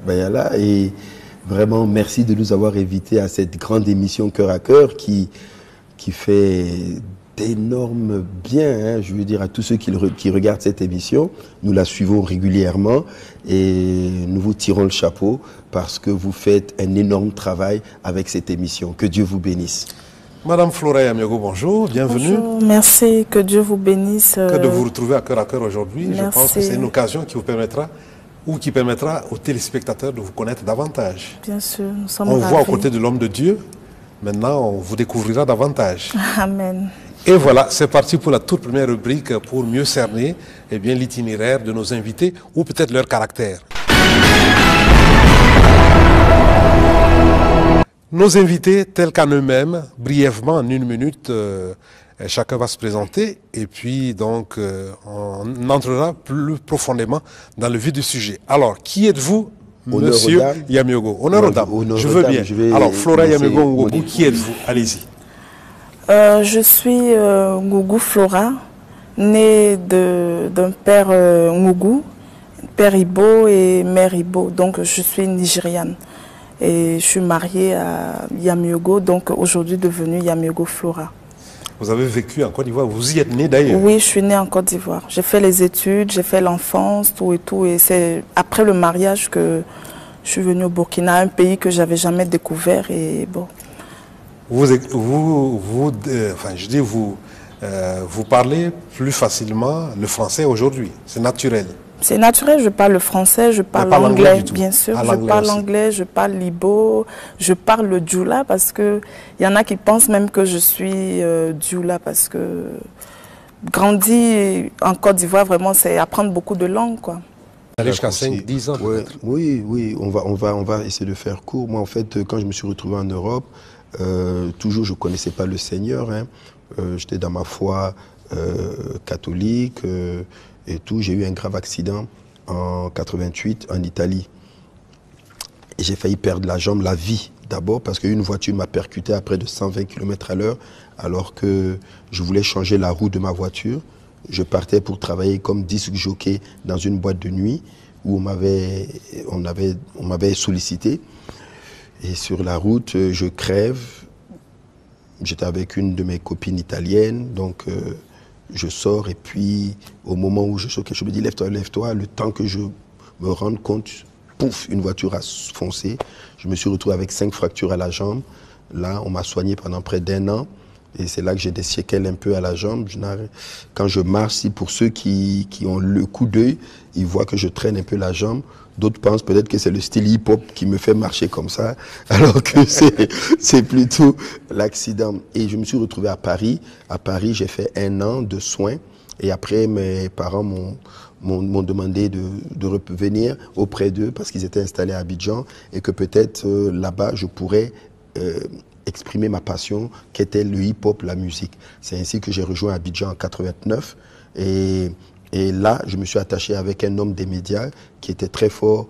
Bayala, et vraiment merci de nous avoir invités à cette grande émission Cœur à Cœur qui fait d'énormes biens, hein, je veux dire, à tous ceux qui regardent cette émission. Nous la suivons régulièrement et nous vous tirons le chapeau parce que vous faites un énorme travail avec cette émission. Que Dieu vous bénisse. Madame Flora Yamiogo, bonjour, bienvenue. Bonjour, merci, que Dieu vous bénisse. Que de vous retrouver à Cœur aujourd'hui. Je pense que c'est une occasion qui vous permettra ou qui permettra aux téléspectateurs de vous connaître davantage. Bien sûr, nous sommes On ravis. voit aux côtés de l'homme de Dieu, maintenant on vous découvrira davantage. Amen. Et voilà, c'est parti pour la toute première rubrique pour mieux cerner l'itinéraire de nos invités ou peut-être leur caractère. Nos invités, tels qu'en eux-mêmes, brièvement, en une minute, chacun va se présenter et puis donc on entrera plus profondément dans le vif du sujet. Alors, qui êtes-vous, Monsieur Yamiogo? Honneur aux dames. Je veux bien. Alors, Flora Yamiogo, qui êtes-vous? Allez-y. Je suis Ngougou Flora, née d'un père Ngougou, père Ibo et mère Ibo. Donc, je suis nigériane. Et je suis mariée à Yamiogo, donc aujourd'hui devenue Yamiogo Flora. Vous avez vécu en Côte d'Ivoire, vous y êtes née d'ailleurs? Oui, je suis née en Côte d'Ivoire. J'ai fait les études, j'ai fait l'enfance, tout et tout. Et c'est après le mariage que je suis venue au Burkina, un pays que je n'avais jamais découvert. Et bon. Vous parlez plus facilement le français aujourd'hui, c'est naturel. C'est naturel, je parle le français, je parle l'anglais, bien sûr. Je parle l'anglais, je parle l'ibo, je parle le djoula parce que il y en a qui pensent même que je suis djoula parce que grandir en Côte d'Ivoire, vraiment, c'est apprendre beaucoup de langues, quoi. Aller jusqu'à 5-10 ans peut-être. Oui, on va essayer de faire court. Moi, en fait, quand je me suis retrouvé en Europe, toujours je ne connaissais pas le Seigneur. Hein. J'étais dans ma foi catholique. Et tout, j'ai eu un grave accident en 88 en Italie. Et j'ai failli perdre la jambe, la vie d'abord, parce qu'une voiture m'a percuté à près de 120 km/h, alors que je voulais changer la roue de ma voiture. Je partais pour travailler comme disc jockey dans une boîte de nuit où on m'avait sollicité. Et sur la route, je crève. J'étais avec une de mes copines italiennes, donc... je sors et puis au moment où je sors, je me dis lève-toi, lève-toi. Le temps que je me rende compte, pouf, une voiture a foncé. Je me suis retrouvé avec 5 fractures à la jambe. Là, on m'a soigné pendant près d'1 an. Et c'est là que j'ai des séquelles un peu à la jambe. Quand je marche, pour ceux qui ont le coup d'œil, ils voient que je traîne un peu la jambe. D'autres pensent peut-être que c'est le style hip-hop qui me fait marcher comme ça, alors que c'est plutôt l'accident. Et je me suis retrouvé à Paris. À Paris, j'ai fait 1 an de soins. Et après, mes parents m'ont demandé de revenir auprès d'eux parce qu'ils étaient installés à Abidjan et que peut-être là-bas, je pourrais exprimer ma passion, qui était le hip-hop, la musique. C'est ainsi que j'ai rejoint Abidjan en 89. Et là, je me suis attaché avec un homme des médias qui était très fort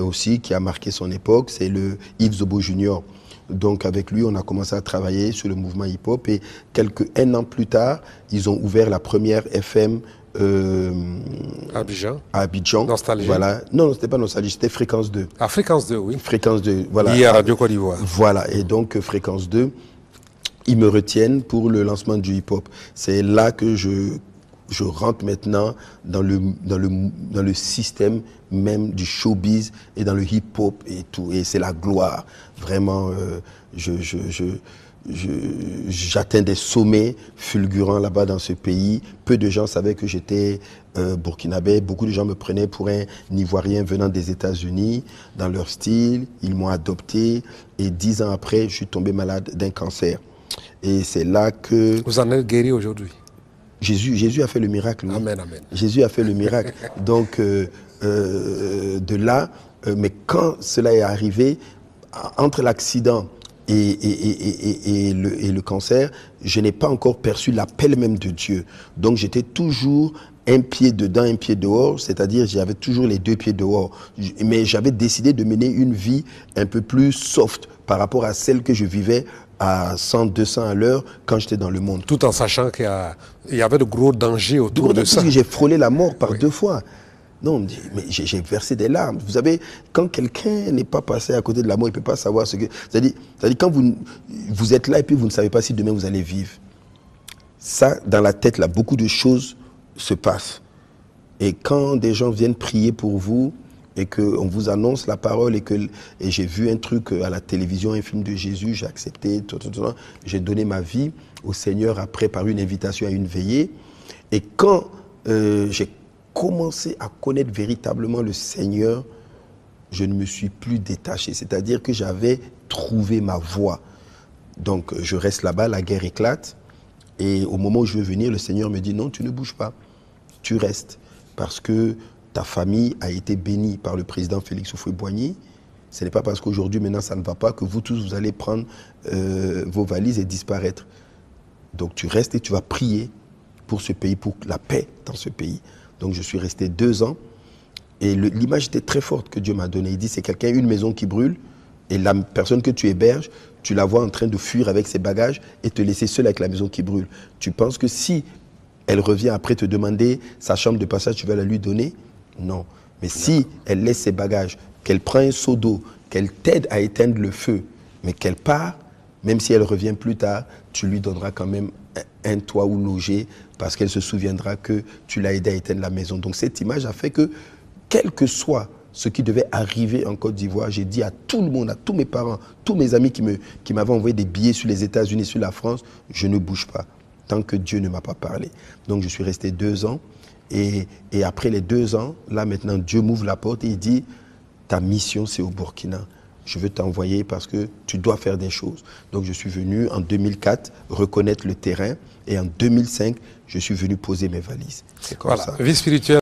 aussi, qui a marqué son époque, c'est le Yves Zobo Junior. Donc avec lui, on a commencé à travailler sur le mouvement hip-hop et 1 an plus tard, ils ont ouvert la première FM à Abidjan. Nostalgie. Voilà. Non, c'était pas Nostalgie, c'était Fréquence 2. Ah, Fréquence 2, oui. Fréquence 2, voilà. Lié à Radio Côte d'Ivoire. Voilà, et donc Fréquence 2, ils me retiennent pour le lancement du hip-hop. C'est là que je rentre maintenant dans le système même du showbiz et dans le hip-hop et tout. Et c'est la gloire. Vraiment, j'atteins des sommets fulgurants là-bas dans ce pays. Peu de gens savaient que j'étais burkinabé. Beaucoup de gens me prenaient pour un Ivoirien venant des États-Unis. Dans leur style, ils m'ont adopté. Et 10 ans après, je suis tombé malade d'un cancer. Et c'est là que... Vous en êtes guéri aujourd'hui? Jésus a fait le miracle. Oui. Amen, amen. Jésus a fait le miracle. Donc, de là, mais quand cela est arrivé, entre l'accident et le cancer, je n'ai pas encore perçu l'appel même de Dieu. Donc, j'étais toujours un pied dedans, un pied dehors, c'est-à-dire j'avais toujours les 2 pieds dehors. Mais j'avais décidé de mener une vie un peu plus soft par rapport à celle que je vivais à 100, 200 à l'heure quand j'étais dans le monde. Tout en sachant qu'il y avait de gros dangers autour de ça. Parce que j'ai frôlé la mort par 2 fois. Non, on me dit, mais j'ai versé des larmes. Vous savez, quand quelqu'un n'est pas passé à côté de la mort, il ne peut pas savoir ce que... C'est-à-dire quand vous êtes là et puis vous ne savez pas si demain vous allez vivre. Ça, dans la tête, là, beaucoup de choses se passent. Et quand des gens viennent prier pour vous et qu'on vous annonce la parole et j'ai vu un truc à la télévision, un film de Jésus, j'ai accepté, j'ai donné ma vie au Seigneur après par une invitation à une veillée. Et quand j'ai commencé à connaître véritablement le Seigneur, je ne me suis plus détaché. C'est-à-dire que j'avais trouvé ma voie. Donc je reste là-bas, la guerre éclate. Et au moment où je veux venir, le Seigneur me dit non, tu ne bouges pas, tu restes. Parce que ta famille a été bénie par le président Félix Houphouët-Boigny. Ce n'est pas parce qu'aujourd'hui, maintenant, ça ne va pas que vous tous, vous allez prendre vos valises et disparaître. Donc tu restes et tu vas prier pour ce pays, pour la paix dans ce pays. Donc je suis resté 2 ans et l'image était très forte que Dieu m'a donnée. Il dit, c'est quelqu'un, une maison qui brûle et la personne que tu héberges, tu la vois en train de fuir avec ses bagages et te laisser seul avec la maison qui brûle. Tu penses que si elle revient après te demander sa chambre de passage, tu vas la lui donner? Non. Mais si elle laisse ses bagages, qu'elle prend un seau d'eau, qu'elle t'aide à éteindre le feu, mais qu'elle part, même si elle revient plus tard, tu lui donneras quand même un toit où loger parce qu'elle se souviendra que tu l'as aidé à éteindre la maison. Donc cette image a fait que, quel que soit ce qui devait arriver en Côte d'Ivoire, j'ai dit à tout le monde, à tous mes parents, tous mes amis qui m'avaient envoyé des billets sur les États-Unis, sur la France, je ne bouge pas tant que Dieu ne m'a pas parlé. Donc je suis resté 2 ans et après les 2 ans, là maintenant Dieu m'ouvre la porte et il dit, ta mission c'est au Burkina. Je veux t'envoyer parce que tu dois faire des choses. Donc je suis venu en 2004 reconnaître le terrain et en 2005, je suis venu poser mes valises. C'est comme ça. Vie spirituelle.